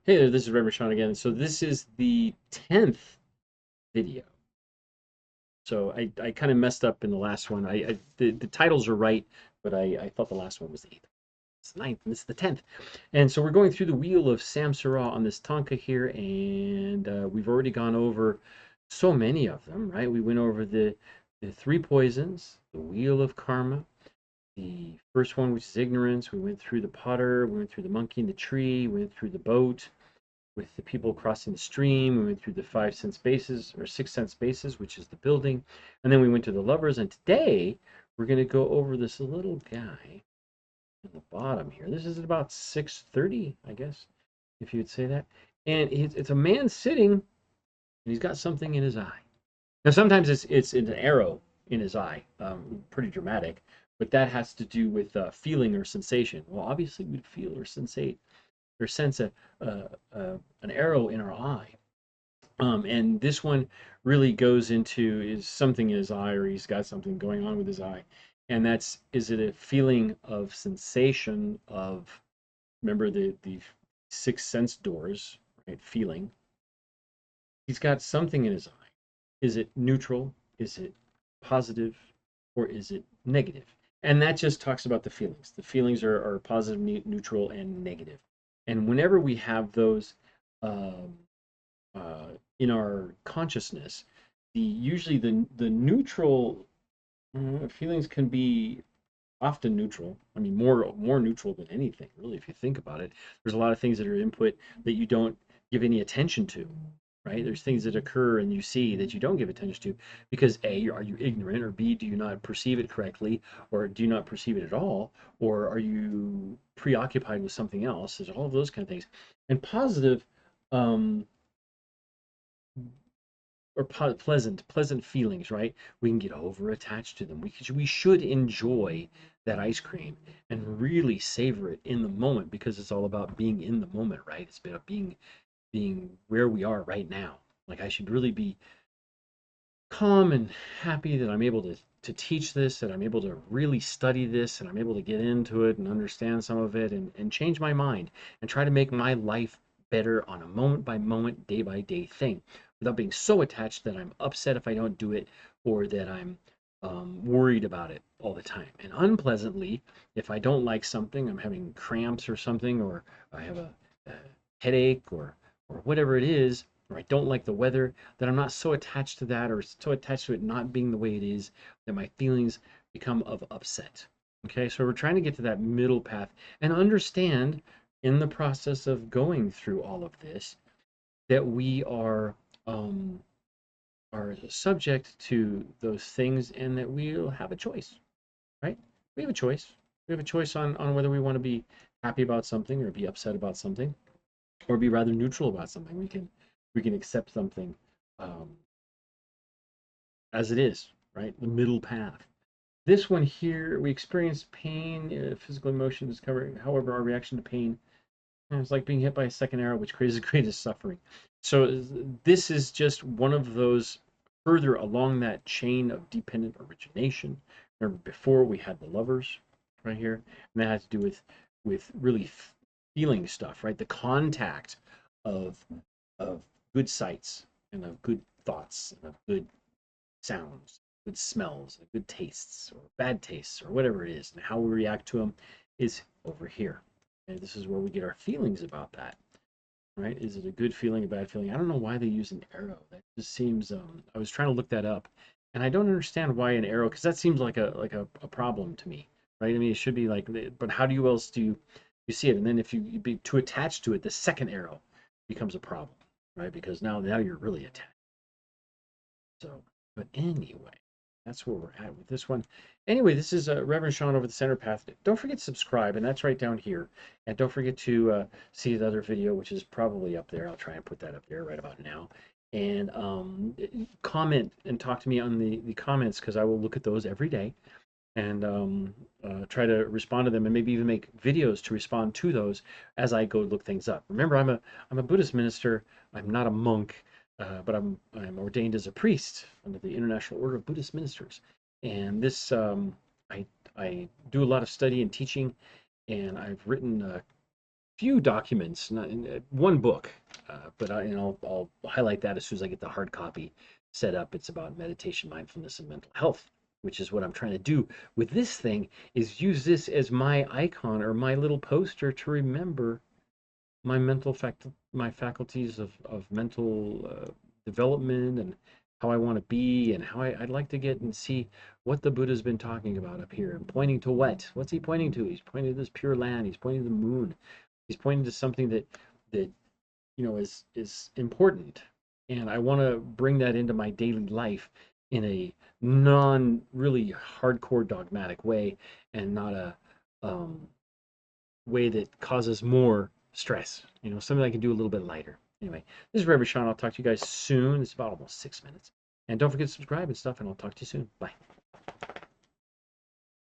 Hey there, this is Reverend Sean again. So this is the 10th video. So I kind of messed up in the last one. The titles are right, but I thought the last one was the 8th. It's the 9th, and this is the 10th. And so we're going through the wheel of Samsara on this Tanka here, and we've already gone over so many of them, right? We went over the three poisons, the wheel of karma, the first one, which is ignorance. We went through the potter, we went through the monkey in the tree, we went through the boat, with the people crossing the stream. We went through the 5 sense bases or 6 sense bases, which is the building. And then we went to the lovers. And today we're going to go over this little guy at the bottom here. This is about 6:30, I guess, if you would say that. And it's a man sitting, and he's got something in his eye. Now, sometimes it's an arrow in his eye, pretty dramatic, but that has to do with feeling or sensation. Well, obviously, we'd feel or sensate or sense an arrow in our eye. And this one really goes into is something in his eye, or he's got something going on with his eye. And that's, is it a feeling of sensation of, remember the 6 sense doors, right? Feeling. He's got something in his eye. Is it neutral? Is it positive? Or is it negative? And that just talks about the feelings. The feelings are positive, neutral, and negative. And whenever we have those um, in our consciousness, usually the neutral feelings can be often neutral. I mean, more neutral than anything, really, if you think about it. There's a lot of things that are input that you don't give any attention to, right? There's things that occur and you see that you don't give attention to because A, are you ignorant, or B, do you not perceive it correctly, or do you not perceive it at all, or are you preoccupied with something else? There's all of those kind of things. And positive, um, or pleasant feelings, right? We can get over attached to them. We should enjoy that ice cream and really savor it in the moment, because it's all about being in the moment, right? It's about being where we are right now. Like, I should really be calm and happy that I'm able to teach this, that I'm able to really study this, and I'm able to get into it and understand some of it, and change my mind and try to make my life better on a moment by moment, day by day thing, without being so attached that I'm upset if I don't do it, or that I'm worried about it all the time. And unpleasantly, if I don't like something, I'm having cramps or something, or I have a headache, or whatever it is, or I don't like the weather, that I'm not so attached to that, or so attached to it not being the way it is, that my feelings become of upset. Okay, so we're trying to get to that middle path and understand in the process of going through all of this that we are subject to those things, and that we'll have a choice, right? We have a choice. We have a choice on whether we want to be happy about something, or be upset about something, or be rather neutral about something. We can accept something um, as it is, right? The middle path. This one here, we experience pain, physical emotion discovery. However, our reaction to pain is like being hit by a second arrow, which creates the greatest suffering. So this is just one of those further along that chain of dependent origination. Remember, before we had the lovers right here, and that had to do with really feeling stuff, right? The contact of of good sights, and of good thoughts, and of good sounds, good smells, good tastes, or bad tastes, or whatever it is, and how we react to them is over here. And this is where we get our feelings about that, right? Is it a good feeling, a bad feeling? I don't know why they use an arrow. That just seems. I was trying to look that up, and I don't understand why an arrow, because that seems like a problem to me, right? I mean, it should be like, but how do you else do you see it? And then if you be too attached to it, the second arrow becomes a problem, right? Because now you're really attached. So, but anyway, that's where we're at with this one. Anyway, this is Reverend Sean over the Center Path. Don't forget to subscribe, and that's right down here. And don't forget to see the other video, which is probably up there. I'll try and put that up there right about now. And comment and talk to me on the comments, because I will look at those every day, and try to respond to them, and maybe even make videos to respond to those as I go look things up. Remember, I'm a Buddhist minister. I'm not a monk, but I'm ordained as a priest under the International Order of Buddhist Ministers. And this I do a lot of study and teaching, and I've written few documents, not in one book, but I'll highlight that as soon as I get the hard copy set up. It's about meditation, mindfulness, and mental health, which is what I'm trying to do with this thing. Is use this as my icon or my little poster to remember my my faculties of mental development and how I want to be and how I'd like to get and see what the Buddha's been talking about up here and pointing to what? What's he pointing to? He's pointing to this pure land. He's pointing to the moon. He's pointing to something that is important, and I want to bring that into my daily life in a non really hardcore dogmatic way and not a um, way that causes more stress. Something I can do a little bit lighter. Anyway, this is Reverend Sean. I'll talk to you guys soon. It's about almost 6 minutes. And don't forget to subscribe and stuff, and I'll talk to you soon. Bye.